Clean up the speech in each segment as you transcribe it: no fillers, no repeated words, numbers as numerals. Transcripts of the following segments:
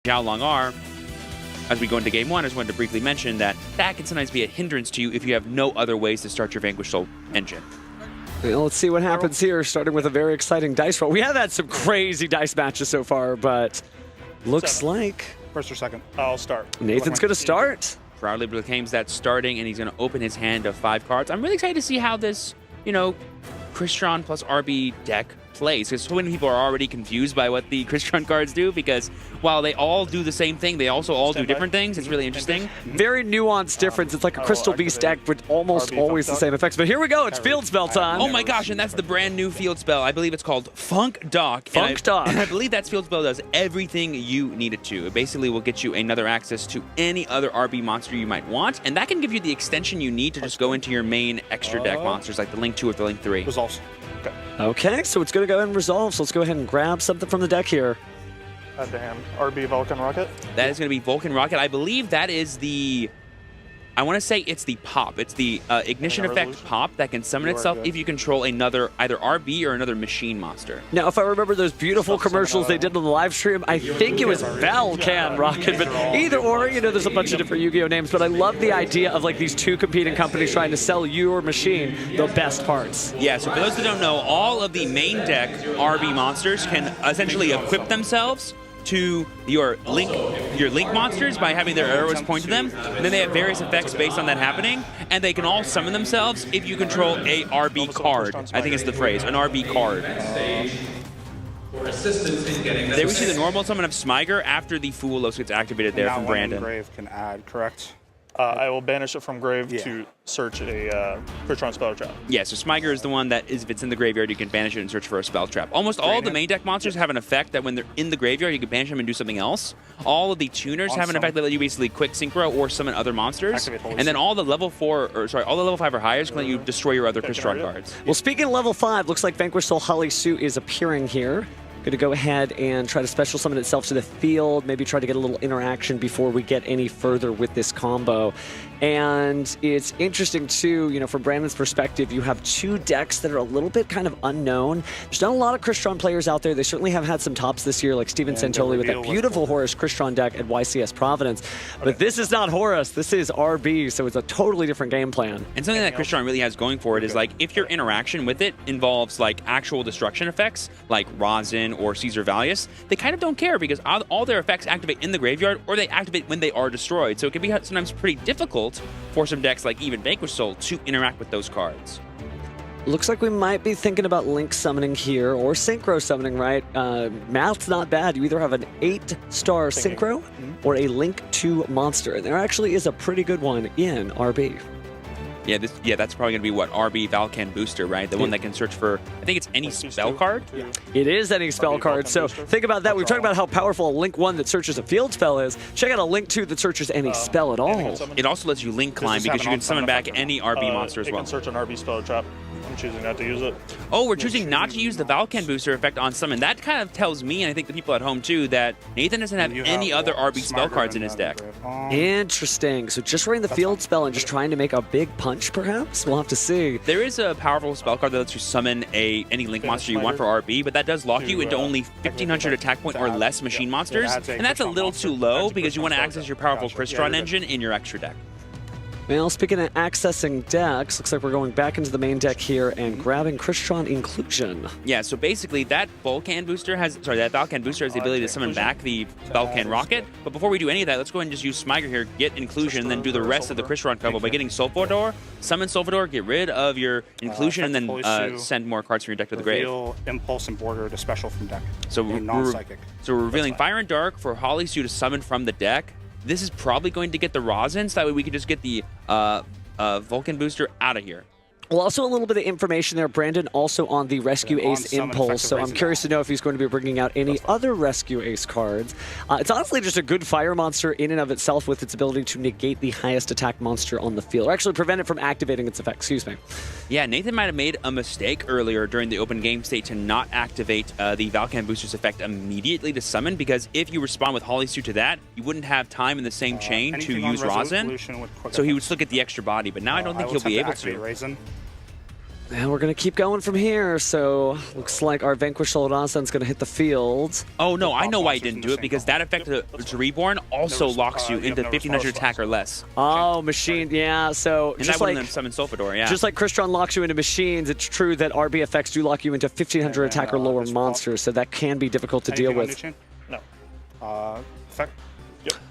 Xiaolong are, as we go into game one, I just wanted to briefly mention that that can sometimes be a hindrance to you if you have no other ways to start your Vanquish Soul engine. Well, let's see what happens here, starting with a very exciting dice roll. We have had some crazy dice matches so far, but looks like... First or second? I'll start. Nathan's going to start. Proudly proclaims that starting, and he's going to open his hand of 5 cards. I'm really excited to see how this, you know, CRYSTRON plus RB deck plays, because so many people are already confused by what the CRYSTRON cards do, because while they all do the same thing, they also all do different things. It's really interesting. Very nuanced difference. It's like a Crystal Beast deck with almost always the same effects. But here we go. It's field spell time. Oh my gosh, and that's the brand new field spell. I believe it's called Funk Dock. Funk Dock. And I believe that field spell does everything you need it to. It basically will get you another access to any other RB monster you might want, and that can give you the extension you need to just go into your main extra deck monsters, like the Link 2 or the Link 3. Resolves. Okay, so it's going to go ahead and resolve. So let's go ahead and grab something from the deck here. Add to hand. RB Vulcan Rocket. That is going to be Vulcan Rocket. I believe that is the... I want to say it's the pop. It's the ignition effect pop that can summon itself if you control another, either RB or another machine monster. Now, if I remember those beautiful commercials they did on the live stream, I think it was VANQUISH Rocket, but either or, you know, there's a bunch of different Yu-Gi-Oh names, but I love the idea of like these two competing companies trying to sell your machine the best parts. Yeah, so for those that don't know, all of the main deck RB monsters can essentially equip themselves to your link monsters by having their arrows point to them. And then they have various effects based on that happening, and they can all summon themselves if you control a RB card. I think it's the phrase, an RB card. There we see the normal summon of Smiger after the Fool Los gets activated there from Brandon. Grave can add, correct? I will banish it from grave to search a CRYSTRON spell trap. Yeah, so Smiger is the one that if it's in the graveyard, you can banish it and search for a spell trap. Almost all of the main deck monsters have an effect that when they're in the graveyard, you can banish them and do something else. All of the tuners have an effect that let you basically quick synchro or summon other monsters. And then all the level 4, or sorry, all the level 5 or higher can let you destroy your other CRYSTRON cards. Well, speaking of level 5, looks like Vanquish Soul Holly Sue is appearing here. Going to go ahead and try to special summon itself to the field, maybe try to get a little interaction before we get any further with this combo. And it's interesting too, you know, from Brandon's perspective, you have 2 decks that are a little bit kind of unknown. There's not a lot of CRYSTRON players out there. They certainly have had some tops this year, like Steven Santoli with that beautiful Horus CRYSTRON deck at YCS Providence. But this is not Horus, this is RB, so it's a totally different game plan. And something that CRYSTRON really has going for it is like, if your interaction with it involves like actual destruction effects, like Rosin or Caesar Valius, they kind of don't care because all their effects activate in the graveyard or they activate when they are destroyed. So it can be sometimes pretty difficult for some decks like even Vanquish Soul to interact with those cards. Looks like we might be thinking about Link summoning here or Synchro summoning, right? Math's not bad. You either have an 8-star Synchro or a Link 2 monster. And there actually is a pretty good one in RB. Yeah, that's probably going to be what, RB Valkan Booster, right? The one that can search for, I think it's any spell card? It is any spell card, so think about that. We've talked about how powerful a Link 1 that searches a field spell is. Check out a Link 2 that searches any spell at all. It also lets you Link climb because you can summon back any RB monster as well. It can search an RB spell trap. I'm choosing not to use it. Oh, we're choosing not to use the Valkan Booster effect on summon. That kind of tells me, and I think the people at home too, that Nathan doesn't have any other RB spell cards in his deck. Interesting. So just running the field spell and just trying to make a big punch, perhaps? We'll have to see. There is a powerful spell card that lets you summon any Link monster you want for RB, but that does lock you into only 1,500 attack point or less machine monsters, and that's a little too low because you want to access your powerful CRYSTRON engine in your extra deck. Well, speaking of accessing decks, looks like we're going back into the main deck here and grabbing CRYSTRON Inclusion. Yeah, so basically that Valkan Booster has the ability to summon back the Valkan Rocket. But before we do any of that, let's go ahead and just use Smiger here, get Inclusion, and then do the rest of the CRYSTRON combo by getting Sulfador, summon Sulfador, get rid of your Inclusion, and then send more cards from your deck to the grave. Impulse and Border to special from deck. So non-psychic. So we're revealing Fire and Dark for Holly Sue to summon from the deck. This is probably going to get the Rosin, so that way we can just get the Vulcan Booster out of here. Well, also a little bit of information there. Brandon also on the Rescue Ace Impulse, so I'm curious to know if he's going to be bringing out any other Rescue Ace cards. It's honestly just a good fire monster in and of itself with its ability to negate the highest attack monster on the field, or actually prevent it from activating its effect, excuse me. Yeah, Nathan might have made a mistake earlier during the open game state to not activate the Valkan Booster's effect immediately to summon, because if you respond with Holly Sue to that, you wouldn't have time in the same chain to use Rosin, so he would still get the extra body, but now I don't think he'll be able to. And we're going to keep going from here. So looks like our Vanquish Solidasa is going to hit the field. Oh, no, I know why he didn't do it, because that effect to Reborn also locks you into 1500 attack or less. Oh, machine, yeah. So And just that wouldn't like, have summoned Sulfador, yeah. just like CRYSTRON locks you into machines, it's true that RB effects do lock you into 1500 attack or lower monsters, so that can be difficult to deal with. No. Effect.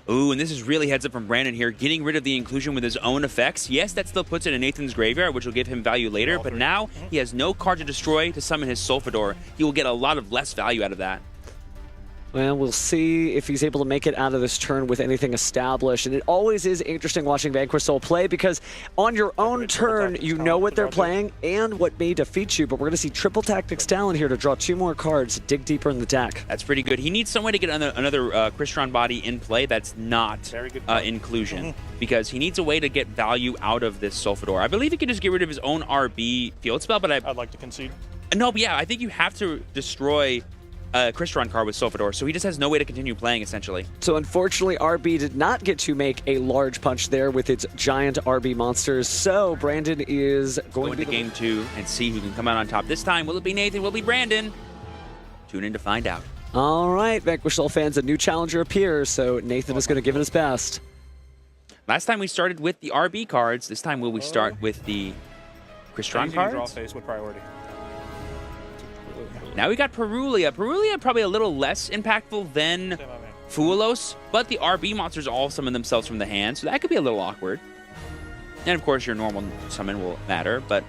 Ooh, and this is really heads up from Brandon here, getting rid of the inclusion with his own effects. Yes, that still puts it in Nathan's graveyard, which will give him value later, but now he has no card to destroy to summon his Sulfador. He will get a lot of less value out of that. Well, we'll see if he's able to make it out of this turn with anything established. And it always is interesting watching Vanquish Soul play, because on your own turn, you know what they're playing and what may defeat you. But we're going to see triple tactics talent here to draw 2 more cards, dig deeper in the deck. That's pretty good. He needs some way to get another CRYSTRON body in play that's not inclusion, because he needs a way to get value out of this Sulfador. I believe he can just get rid of his own RB field spell, but I'd like to concede. No, but yeah, I think you have to destroy a CRYSTRON card with Sulfador, so he just has no way to continue playing, essentially. So unfortunately, RB did not get to make a large punch there with its giant RB monsters. So Brandon is going to game 2 and see who can come out on top. This time, will it be Nathan? Will it be Brandon? Tune in to find out. All right, Vanquish Soul fans, a new challenger appears, so Nathan is going to give it his best. Last time we started with the RB cards. This time, will we start with the CRYSTRON cards? Draw phase with priority. Now we got Perulia. Perulia probably a little less impactful than Fuelos, but the RB monsters all summon themselves from the hand, so that could be a little awkward. And of course, your normal summon will matter, but...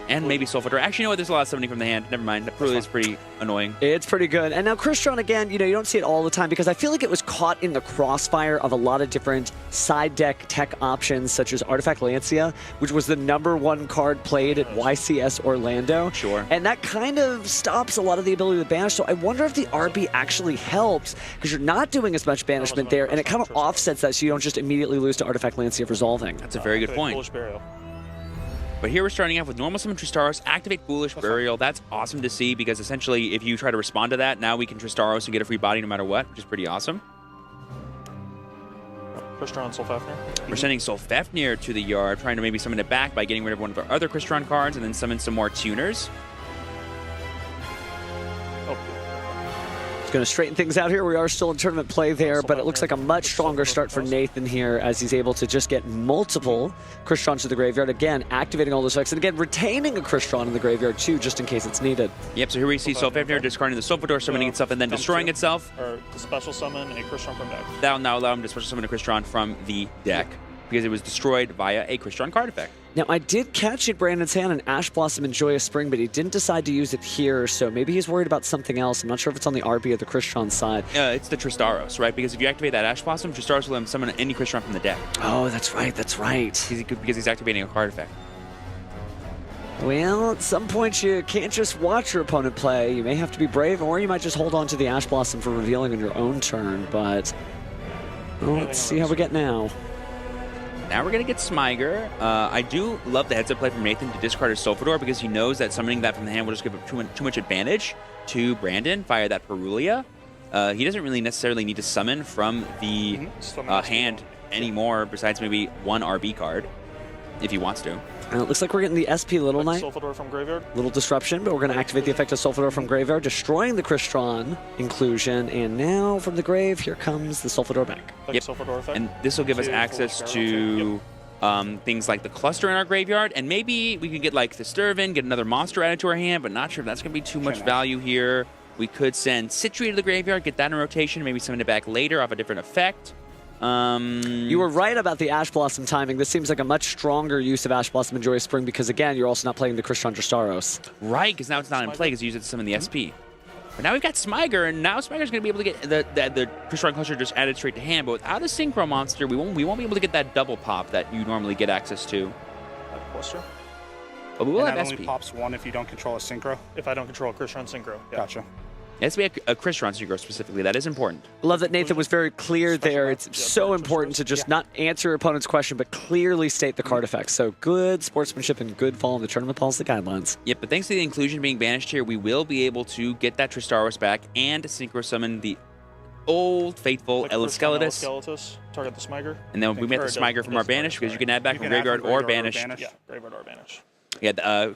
And maybe Sulfador. Actually, you know what? There's a lot of summoning from the hand. Never mind. That Perulia is pretty annoying. It's pretty good. And now CRYSTRON, again, you know, you don't see it all the time, because I feel like it was caught in the crossfire of a lot of different side deck tech options, such as Artifact Lancia, which was the #1 card played at YCS Orlando. Sure. And that kind of stops a lot of the ability to banish. So I wonder if the RB actually helps, because you're not doing as much banishment there, and it kind of offsets that so you don't just immediately lose to Artifact Lancia resolving. That's a very good point. Foolish Burial. But here we're starting off with normal summon Tristaros, activate Foolish Burial. That's awesome to see, because essentially if you try to respond to that, now we can Tristaros and get a free body no matter what, which is pretty awesome. CRYSTRON, Solfafnir. We're sending Solfafnir to the yard, trying to maybe summon it back by getting rid of one of our other CRYSTRON cards and then summon some more tuners. It's going to straighten things out here. We are still in tournament play there, but it looks like a much stronger start for Nathan here, as he's able to just get multiple CRYSTRONs to the graveyard. Again, activating all those effects, and again, retaining a CRYSTRON in the graveyard too, just in case it's needed. Yep, so here we see Solfafnir discarding the Sulfador, summoning itself, and then destroying itself. Or to special summon a CRYSTRON from deck. That'll now allow him to special summon a CRYSTRON from the deck, because it was destroyed via a CRYSTRON card effect. Now, I did catch it Brandon's hand an Ash Blossom and Joyous Spring, but he didn't decide to use it here, so maybe he's worried about something else. I'm not sure if it's on the RB or the CRYSTRON side. It's the Tristaros, right? Because if you activate that Ash Blossom, Tristaros will let him summon any CRYSTRON from the deck. Oh, that's right, that's right. Because he's activating a card effect. Well, at some point you can't just watch your opponent play. You may have to be brave, or you might just hold on to the Ash Blossom for revealing on your own turn, but well, let's see how we get now. Now we're going to get Smyger. I do love the heads-up play from Nathan to discard his Sulfador, because he knows that summoning that from the hand will just give up too much advantage to Brandon via that Perulia. He doesn't really necessarily need to summon from the hand anymore, besides maybe one RB card, if he wants to. It looks like we're getting the SP Little Knight. Sulfador from graveyard. Little disruption, but we're going to activate the effect of Sulfador from graveyard, destroying the CRYSTRON inclusion. And now from the grave, here comes the Sulfador back. Yep. Sulfador effect. And this will give us access to things like the cluster in our graveyard, and maybe we can get like the Sturvin, get another monster added to our hand, but not sure if that's going to be too much value here. We could send Citree to the graveyard, get that in rotation, maybe summon it back later off a different effect. You were right about the Ash Blossom timing. This seems like a much stronger use of Ash Blossom and Joyous Spring, because again, you're also not playing the CRYSTRON Tristaros. Right, because now it's not in play because you use it to summon the SP. But now we've got Smyger, and now Smyger's going to be able to get the CRYSTRON cluster just added straight to hand. But without a Synchro monster, we won't be able to get that double pop that you normally get access to. Cluster. But we will And have that SP. only pops one if you don't control a synchro. If I don't control CRYSTRON Synchro. Yeah. Gotcha. It has to be a CRYSTRON Synchro specifically. That is important. Love that Nathan was very clear there. It's so important to just not answer your opponent's question, but clearly state the card effects. So good sportsmanship and good following the tournament policy guidelines. Yep, but thanks to the inclusion being banished here, we will be able to get that Tristaros back and Synchro summon the old faithful Eleskeletus. Target the Smyger. And then we get the Smyger from our banish, because you can add back from graveyard or banish. Yeah, graveyard or banish. Yeah,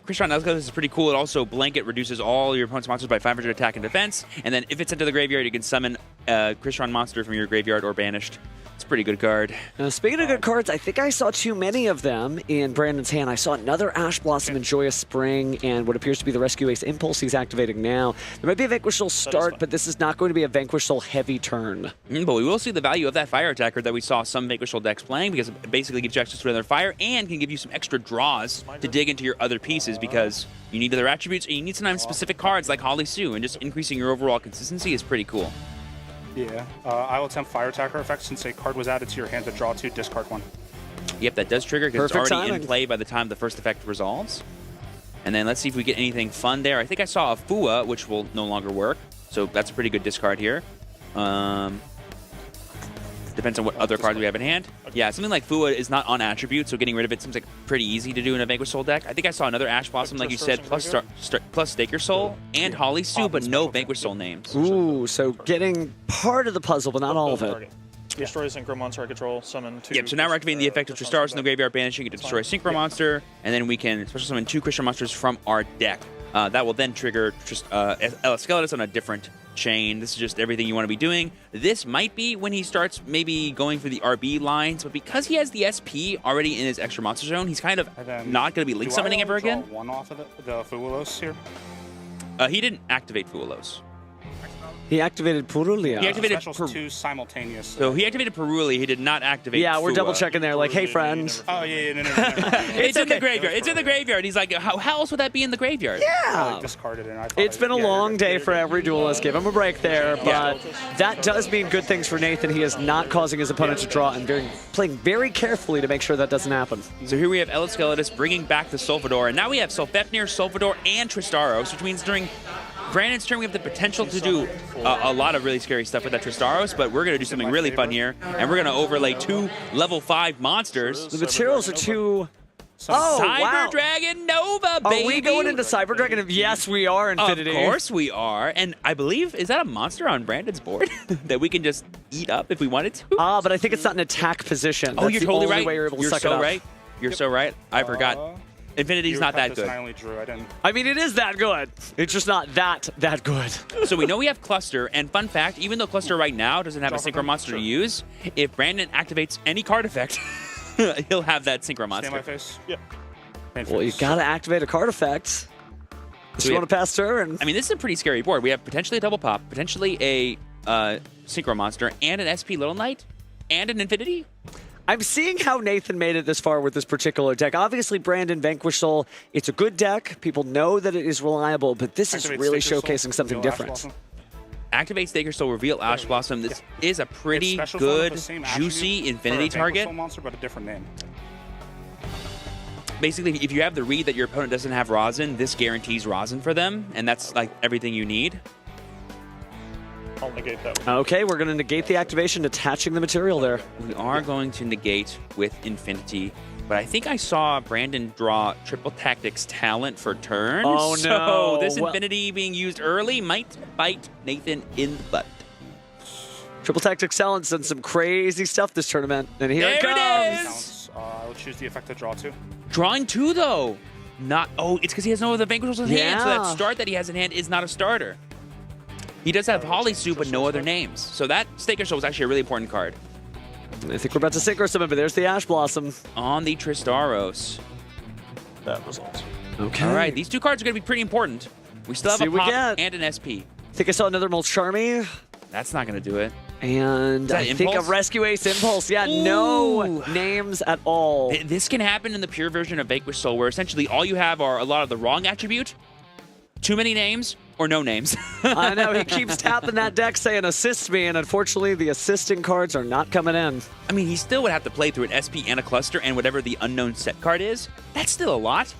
CRYSTRON LAVALIER is pretty cool. It also blanket reduces all your opponent's monsters by 500 attack and defense. And then if it's into the graveyard, you can summon a CRYSTRON monster from your graveyard or banished. It's a pretty good card. Now, speaking of good cards, I think I saw too many of them in Brandon's hand. I saw another Ash Blossom and Joyous Spring, and what appears to be the Rescue Ace Impulse he's activating now. There might be a Vanquish Soul start, but this is not going to be a Vanquish Soul heavy turn. But we will see the value of that fire attacker that we saw some Vanquish Soul decks playing, because it basically gives you access to another fire and can give you some extra draws to dig into your other pieces, because you need other attributes and you need sometimes specific cards like Holly Sue, and just increasing your overall consistency is pretty cool. Yeah. I will attempt fire attacker effect since a card was added to your hand to draw 2, discard 1. Yep, that does trigger because it's Perfect already timing. in play by the time the first effect resolves. And then let's see if we get anything fun there. I think I saw a Fua, which will no longer work. So that's a pretty good discard here. Depends on what other cards we have in hand. Yeah, something like Fua is not on attribute, so getting rid of it seems like pretty easy to do in a Vanquish Soul deck. I think I saw another Ash Blossom, like you said, plus Stake Your Soul and Holly Sue, but no Vanquish Soul names. Ooh, so getting part of the puzzle, but not all of it. Destroy a synchro monster I control, summon 2. Yep, so now we're activating the effect of Tristaros in the graveyard, banishing it to destroy a Synchro monster, and then we can special summon 2 CRYSTRON monsters from our deck. That will then trigger Skeletus on a different chain. This is just everything you want to be doing. This might be when he starts maybe going for the RB lines, but because he has the SP already in his extra monster zone, he's kind of not going to be link summoning ever again. One off of the Fuulos here. He didn't activate Fuulos. He activated Purulia. He activated Specials 2 simultaneous. So he activated Peruli. He did not activate. Yeah, we're Fua. double checking there. Like, hey, friend. Oh yeah, no. It's in the graveyard. It's in the graveyard. He's like, how else would that be in the graveyard? Yeah. Discarded it. It's been a long day for every duelist. Give him a break there, but that does mean good things for Nathan. He is not causing his opponent to draw and playing very carefully to make sure that doesn't happen. So here we have Skeletus bringing back the Solvador, and now we have Solfepnir, Solvador, and Tristaros, which means during Brandon's turn we have the potential to do a lot of really scary stuff with that Tristaros, but we're going to do something really fun here, and we're going to overlay 2 level 5 monsters. The materials are too... Cyber Dragon Nova, baby! Are we going into Cyber Dragon? Yes, we are, Infinity. Of course we are. And I believe, is that a monster on Brandon's board that we can just eat up if we wanted to? But I think it's not an attack position. Oh, That's you're the totally only right. way you're able to You're suck so it up. right. You're so right. I forgot. Infinity's not that good. I only drew. I didn't. I mean, it is that good. It's just not that good. So we know we have Cluster, and fun fact, even though Cluster right now doesn't have a Synchro monster to use, if Brandon activates any card effect, he'll have that Synchro monster. Stand my face. Yeah. Well, you got to activate a card effect. So you want to pass turn? I mean, this is a pretty scary board. We have potentially a double pop, potentially a Synchro monster, and an SP Little Knight, and an Infinity. I'm seeing how Nathan made it this far with this particular deck. Obviously, Brandon Vanquish Soul, it's a good deck. People know that it is reliable, but this is really showcasing something different. Activate Stake Your Soul, reveal Ash Blossom. This is a pretty good, juicy Infinity target. Soul monster, but a different name. Basically, if you have the read that your opponent doesn't have Rosin, this guarantees Rosin for them, and that's like everything you need. I'll negate that one. Okay, we're going to negate the activation, attaching the material there. We are going to negate with Infinity, but I think I saw Brandon draw Triple Tactics Talent for turn. Oh, so no. This Infinity being used early might bite Nathan in the butt. Triple Tactics Talent's done some crazy stuff this tournament, and here it comes. I will choose the effect to draw 2. Drawing 2, though. It's because he has no other Vanquish Souls in hand, so that Yeah. start that he has in hand is not a starter. He does have Holly Sue, but no other names. So that Stake Your Soul is actually a really important card. I think we're about to synchro summon, but there's the Ash Blossom. On the Tristaros. That results. Okay. All right, these 2 cards are going to be pretty important. We still have See a what we pop get. and an SP. I think I saw another Mulch Charmy, That's not going to do it. and that I think a Impulse? Rescue Ace Impulse. Yeah, no Ooh. names at all. This can happen in the pure version of Vanquish Soul, where essentially all you have are a lot of the wrong attribute, too many names, or no names. I know, he keeps tapping that deck saying assist me, and unfortunately the assisting cards are not coming in. I mean, he still would have to play through an SP and a cluster and whatever the unknown set card is. That's still a lot.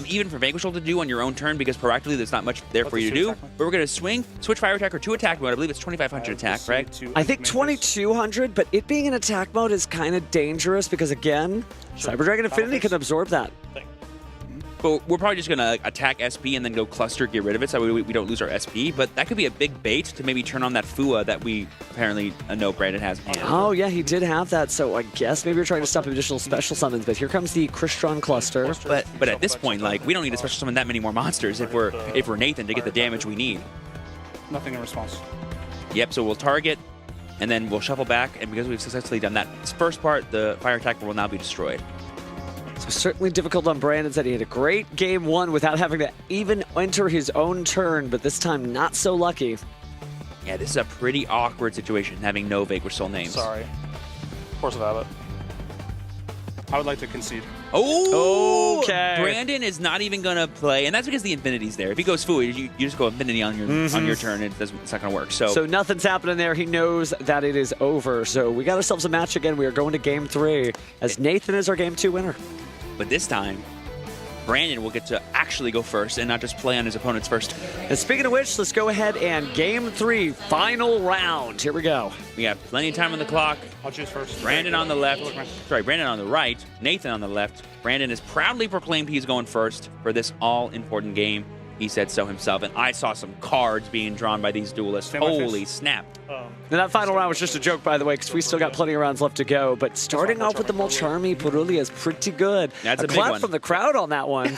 Even for Vanquish Soul to do on your own turn, because proactively there's not much there for you to do. But we're going to switch Fire Attacker to attack mode. I believe it's 2500 attack, right? I think 2200, but it being in attack mode is kind of dangerous because, again, Cyber Dragon Infinity can absorb that. But we're probably just going to attack SP and then go cluster, get rid of it, so we don't lose our SP. But that could be a big bait to maybe turn on that Fua that we apparently know Brandon has in hand. Oh, yeah, he did have that, so I guess maybe we're trying to stop additional special summons. But here comes the CRYSTRON cluster. But at this point, like, we don't need to special summon that many more monsters if we're Nathan to get the damage we need. Nothing in response. Yep, so we'll target, and then we'll shuffle back, and because we've successfully done that first part, the fire attacker will now be destroyed. So certainly difficult on Brandon. Said he had a great game one without having to even enter his own turn, but this time not so lucky. Yeah, this is a pretty awkward situation, having no Vanquish Soul names. Sorry. Force of habit. I would like to concede. Oh, okay. Brandon is not even gonna play, and that's because the Infinity's there. If he goes Fui, you just go Infinity on your turn, and it's not gonna work. So nothing's happening there. He knows that it is over. So we got ourselves a match again. We are going to game 3 as Nathan is our game 2 winner. but this time, Brandon will get to actually go first and not just play on his opponent's first. And speaking of which, let's go ahead and game 3, final round. Here we go. We have plenty of time on the clock. I'll choose first. Brandon on the left. Sorry, Brandon on the right. Nathan on the left. Brandon has proudly proclaimed he's going first for this all-important game. He said so himself, and I saw some cards being drawn by these duelists. Holy snap. And that final round was just a joke, by the way, because we still got plenty of rounds left to go. But starting off with the Molcharmi Purulia is pretty good. That's a big clap one. from the crowd on that one.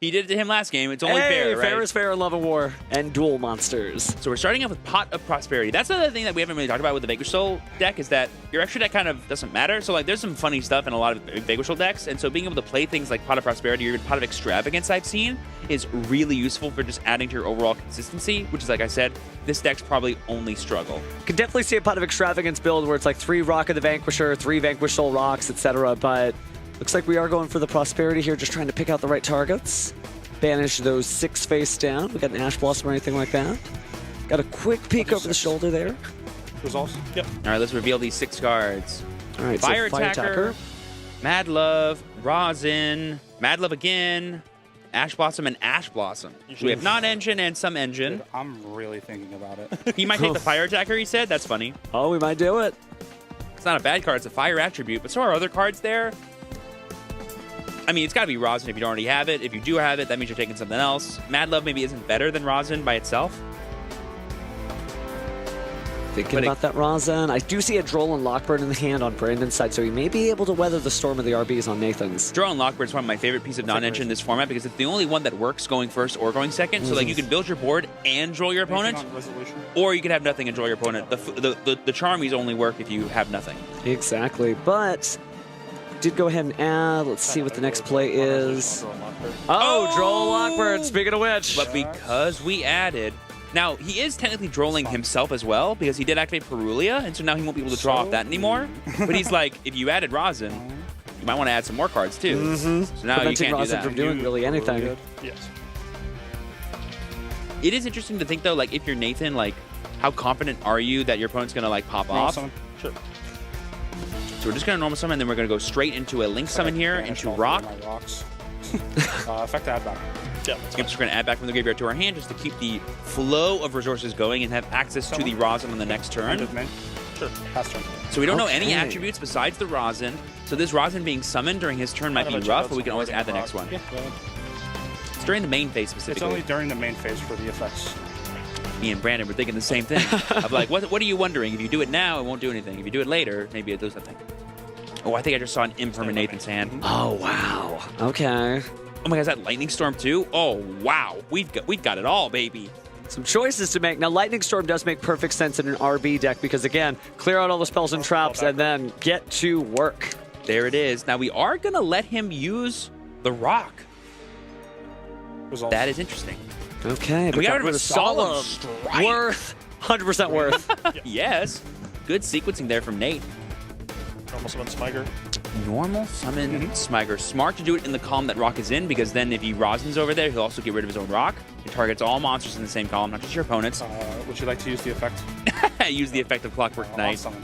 He did it to him last game. It's only Hey, fair, right? fair is fair in Love and War and Duel Monsters. So we're starting off with Pot of Prosperity. That's another thing that we haven't really talked about with the Vanquish Soul deck is that your extra deck kind of doesn't matter. So like there's some funny stuff in a lot of Vanquish Soul decks, and so being able to play things like Pot of Prosperity or even Pot of Extravagance I've seen is really useful for just adding to your overall consistency, which is, like I said, this deck's probably only struggle. Could definitely see a Pot of Extravagance build where it's like 3 Rock of the Vanquisher, 3 Vanquish Soul Rocks, etc. But looks like we are going for the Prosperity here, just trying to pick out the right targets. Banish those 6 face down. We got an Ash Blossom or anything like that. Got a quick peek over the shoulder there. Results? Yep. All right, let's reveal these 6 cards. All right, Fire so Fire Attacker, Mad Love, Rosin, Mad Love again, Ash Blossom, and Ash Blossom. So we have non-engine and some engine. Dude, I'm really thinking about it. He might take the Fire Attacker, he said. That's funny. Oh, we might do it. It's not a bad card. It's a fire attribute, but so are other cards there. I mean, it's got to be Rosin if you don't already have it. If you do have it, that means you're taking something else. Mad Love maybe isn't better than Rosin by itself. Thinking about that Rosin. I do see a Droll and Lockbird in the hand on Brandon's side, so he may be able to weather the storm of the RBs on Nathan's. Droll and Lockbird is one of my favorite pieces of non-engine in this format because it's the only one that works going first or going second. So like you can build your board and droll your opponent, or you can have nothing and droll your opponent. The Charmies only work if you have nothing. Exactly, but did go ahead and add. Let's see what the next play is. Oh, Droll Lockbird, speaking of which. But because we added... Now, he is technically drolling himself as well because he did activate Purulia, and so now he won't be able to draw off that anymore. But he's like, if you added Rosin, you might want to add some more cards too. So now Preventing you can't do Rosin that. from doing really anything. Yes. It is interesting to think though, like if you're Nathan, like how confident are you that your opponent's gonna like pop off? Sure. So we're just gonna normal summon, and then we're gonna go straight into a Link summon here, into Rock. Effect add back. Yeah. We're just going to add back from the graveyard to our hand just to keep the flow of resources going and have access to the Rosin on the next turn. Sure. Pass turn. So we don't know any Okay. attributes besides the Rosin. So this Rosin being summoned during his turn might be rough, but we can always add the next one. Yeah. It's during the main phase It's specifically. only during the main phase for the effects. Me and Brandon were thinking the same thing. I'm like, what are you wondering? If you do it now, it won't do anything. If you do it later, maybe it does something. Oh, I think I just saw an imp from Nathan's hand. Oh, wow. Okay. Oh my God, is that Lightning Storm too? Oh, wow. We've got it all, baby. Some choices to make. Now, Lightning Storm does make perfect sense in an RB deck because, again, clear out all the spells and traps and then get to work. There it is. Now, we are going to let him use the Rock. Results. That is interesting. Okay. We got rid of a Solemn Strike. Worth. 100% worth. Yes. Good sequencing there from Nate. Normal summon Smiger. Normal summon Smiger. Smart to do it in the column that Rock is in, because then if he Rosin's over there, he'll also get rid of his own Rock. It targets all monsters in the same column, not just your opponents. Would you like to use the effect? Use the effect of Clockwork Knight. Summon.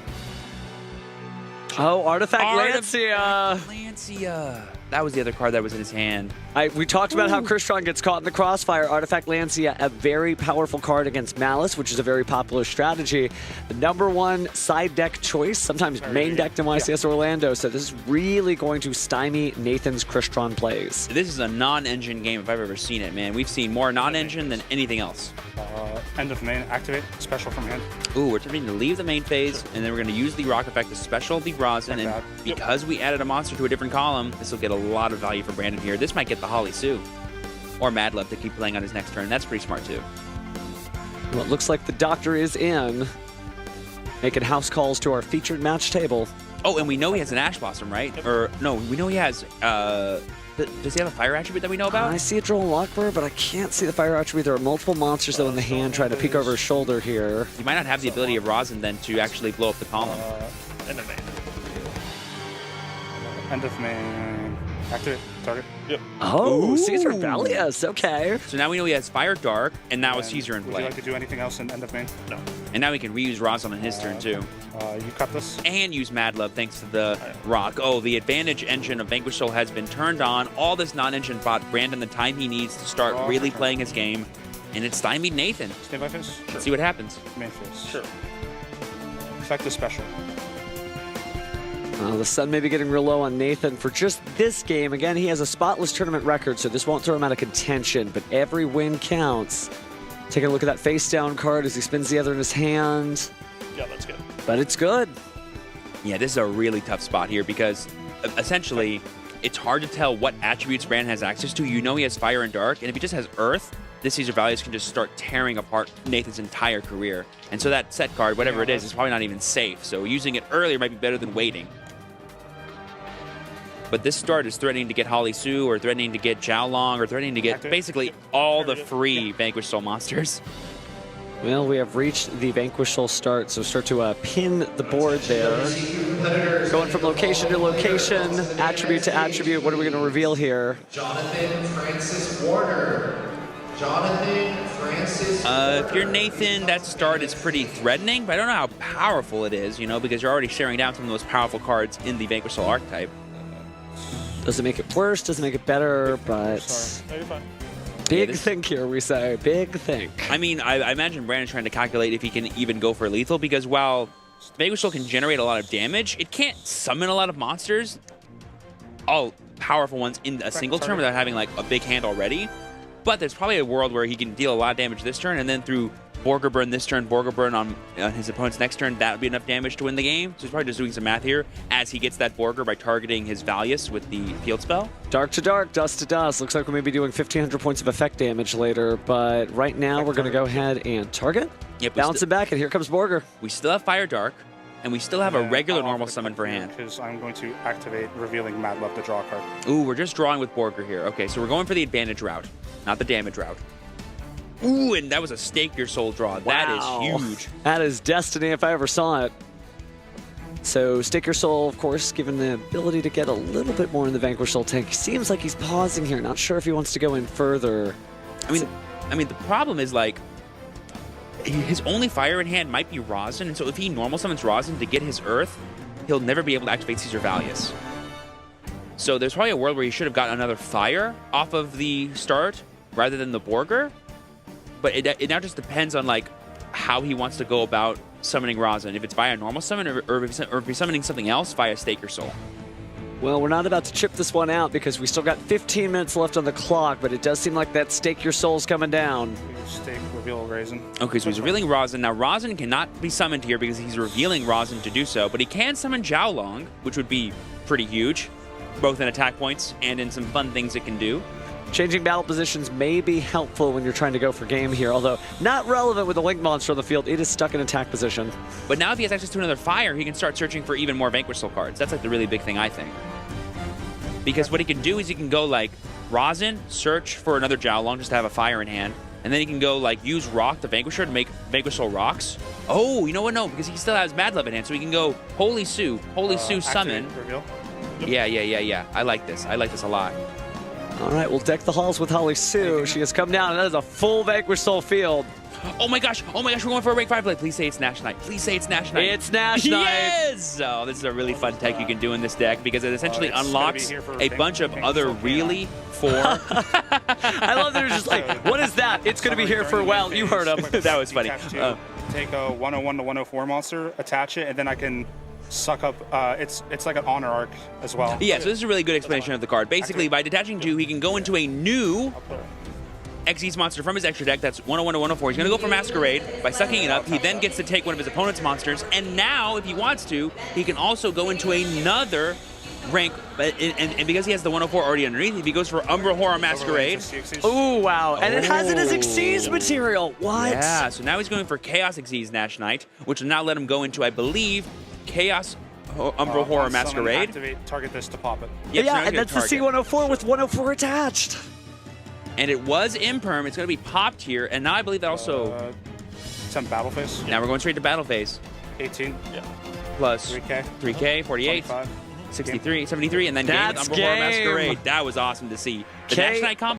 Oh, Artifact Lancia. Lancia. That was the other card that was in his hand. We talked about how CRYSTRON gets caught in the crossfire. Artifact Lancia, a very powerful card against Malice, which is a very popular strategy. The #1 side deck choice, sometimes main decked in YCS Orlando. So this is really going to stymie Nathan's CRYSTRON plays. This is a non-engine game if I've ever seen it, man. We've seen more non-engine than anything else. End of main, activate, special from hand. Ooh, we're attempting to leave the main phase, and then we're going to use the rock effect to special the Rosin, and because we added a monster to a different column, this will get a lot of value for Brandon here. This might get the Holly Sue. Or Mad Love to keep playing on his next turn. That's pretty smart, too. Well, it looks like the doctor is in, making house calls to our featured match table. Oh, and we know he has an Ash Blossom, right? Or, no, we know he has, does he have a fire attribute that we know about? I see a Droll Lockbird, but I can't see the fire attribute. There are multiple monsters, though, in the hand trying to peek over his shoulder here. He might not have the ability of Rosin, then, to actually blow up the column. End of main. End of main, activate, target. Yep. Oh, Ooh. Caesar Valias, okay. So now we know he has Fire Dark, and now it's Caesar in Would play. you like to do anything else in end of main? No. And now we can reuse Rosin on his turn, too. You cut this. And use Mad Love thanks to the rock. Oh, the advantage engine of Vanquish Soul has been turned on. All this non-engine bought Brandon the time he needs to start really playing his game. And it's stymied Nathan. Stay by face. Let's see what happens. Main face. Sure. Effect is special. The sun may be getting real low on Nathan for just this game. Again, he has a spotless tournament record, so this won't throw him out of contention, but every win counts. Taking a look at that face down card as he spins the other in his hand. Yeah, that's good. But it's good. Yeah, this is a really tough spot here because essentially it's hard to tell what attributes Brandon has access to. You know he has Fire and Dark, and if he just has Earth, this Caesar Valias can just start tearing apart Nathan's entire career. And so that set card, whatever it is probably not even safe. So using it earlier might be better than waiting. But this start is threatening to get Holly Sue, or threatening to get Zhao Long, or threatening to get basically all the free Vanquish Soul monsters. Well, we have reached the Vanquish Soul start, so start to pin the board there. Going from location to location, attribute to attribute. What are we going to reveal here? Jonathan Francis Warner. Jonathan Francis Warner. If you're Nathan, that start is pretty threatening, but I don't know how powerful it is, you know, because you're already sharing down some of the most powerful cards in the Vanquish Soul archetype. Doesn't make it worse, doesn't make it better, but No, you're fine. big think here, we say. Big think. I mean, I imagine Brandon's trying to calculate if he can even go for lethal, because while Vanquish Soul can generate a lot of damage, it can't summon a lot of monsters, all powerful ones, in a single turn without having like a big hand already. But there's probably a world where he can deal a lot of damage this turn, and then through Borger Burn this turn, Borger Burn on his opponent's next turn, that would be enough damage to win the game. So he's probably just doing some math here as he gets that Borger by targeting his Valius with the field spell. Dark to dark, dust to dust. Looks like we may be doing 1,500 points of effect damage later, but right now we're going to go ahead and target. Yep, Bounce it back, and here comes Borger. We still have Fire Dark, and we still have a regular normal summon for hand. Because I'm going to activate revealing Mad Love to draw a card. Ooh, we're just drawing with Borger here. Okay, so we're going for the advantage route, not the damage route. Ooh, and that was a Stake Your Soul draw. That is huge. That is destiny if I ever saw it. So Stake Your Soul, of course, given the ability to get a little bit more in the Vanquish Soul tank. Seems like he's pausing here. Not sure if he wants to go in further. I mean, the problem is like his only fire in hand might be Rosin, and so if he normal summons Rosin to get his Earth, he'll never be able to activate Caesar Valius. So there's probably a world where he should have gotten another fire off of the start rather than the Borger. But it now just depends on like how he wants to go about summoning Rosin. If it's via normal summon, or if he's summoning something else via Stake Your Soul. Well, we're not about to chip this one out because we still got 15 minutes left on the clock, but it does seem like that Stake Your Soul's coming down. Stake, reveal Raisin. Okay, so he's revealing Rosin. Now, Rosin cannot be summoned here because he's revealing Rosin to do so, but he can summon Zhao Long, which would be pretty huge, both in attack points and in some fun things it can do. Changing battle positions may be helpful when you're trying to go for game here, although not relevant with the Link monster on the field. It is stuck in attack position. But now if he has access to another fire, he can start searching for even more Vanquish Soul cards. That's like the really big thing, I think. Because what he can do is he can go like Rosin, search for another Zhao Long just to have a fire in hand, and then he can go like use Rock the Vanquisher to make Vanquish Soul rocks. Oh, you know what? No, because he still has Mad Love in hand, so he can go Holy Sue summon. Reveal. Yeah. I like this. I like this a lot. All right, we'll deck the halls with Holly Sue. She has come down, and that is a full Vanquish Soul field. Oh my gosh, we're going for a rank 5 play. Please say it's Nash Knight. Please say it's Nash Knight. It's Nash Knight. Yes! Oh, this is a really fun tech you can do in this deck because it essentially It's gonna unlocks be here for a bunch of Pink other Soul really for... I love that it was just like, what is that? It's going to be here for a while. You heard him. That was funny. Take a 101 to 104 monster, attach it, and then I can suck up. It's like an honor arc as well. Yeah, so this is a really good explanation of the card. Basically, by detaching 2, he can go into a new Xyz monster from his extra deck. That's 101 to 104. He's going to go for Masquerade. By sucking it up, he then gets to take one of his opponent's monsters. And now, if he wants to, he can also go into another rank. And because he has the 104 already underneath, if he goes for Umbra Horror Masquerade. Oh, wow. And it has it as Xyz material. What? Yeah, so now he's going for Chaos Xyz Nash Knight, which will now let him go into, I believe, Chaos Umbra Horror Masquerade. Activate, target this to pop it. Yep, so now Yeah, he's and gonna that's the target. C104 with 104 attached. And it was Imperm. It's going to be popped here. And now I believe that also... Some battle phase. now we're going straight to battle phase. 18. Plus 3K. 3K, 48, 25. 63, 73, and then That's Umbra Horror game. Masquerade. That was awesome to see. The Okay. Nash Knight combo